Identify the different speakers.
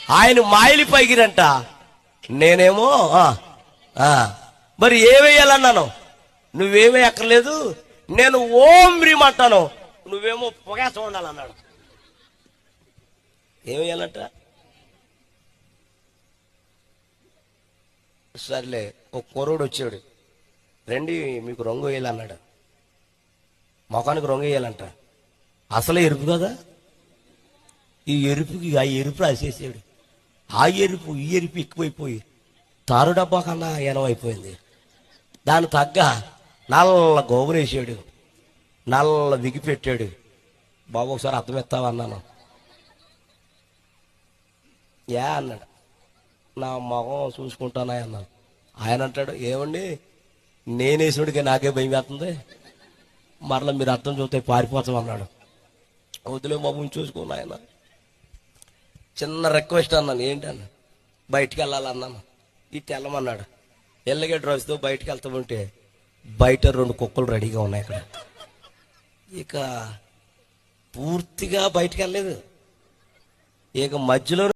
Speaker 1: ఆయన మాయలి పైగిరంట, నేనేమో మరి ఏవేయాలన్నాను, నువ్వేమీ ఎక్కర్లేదు, నేను ఓం హ్రీం అంటాను, నువ్వేమో పొగేస ఉండాలన్నాడు. ఏమేయాలంట? సర్లే, ఒక కుర్రోడు వచ్చాడు, రండి మీకు రంగు వేయాలన్నాడు. మొఖానికి రంగు వేయాలంట. అసలే ఎరుపు కదా, ఈ ఎరుపుకి ఆ ఎరుపు రాసేసాడు. ఆ ఎరుపు ఈ ఎరుపు ఎక్కువైపోయి తారు డబ్బా కన్నా అయిపోయింది. దాని తగ్గ నల్ల గోబురేసాడు, నల్ల విగి పెట్టాడు. బాబు ఒకసారి అర్థమెత్తావా అన్నాను. అన్నాడు. నా మొహం చూసుకుంటానా అన్నాను. ఆయన అంటాడు, ఏమండి నేనేసినోడికి నాకే భయం వేస్తుంది, మరలా మీరు అర్థం చూస్తే పారిపోతాం అన్నాడు. వదిలే బాబుని చూసుకున్నా. ఆయన చిన్న రిక్వెస్ట్ అన్నాను. ఏంటన్నా? బయటికి వెళ్ళాలన్నాను. ఇటు వెళ్ళమన్నాడు. ఎల్లగే డ్రెస్తో బయటికి వెళ్తామంటే బయట 2 కుక్కలు రెడీగా ఉన్నాయి అక్కడ. ఇక పూర్తిగా బయటికి వెళ్ళలేదు. ఇక మధ్యలో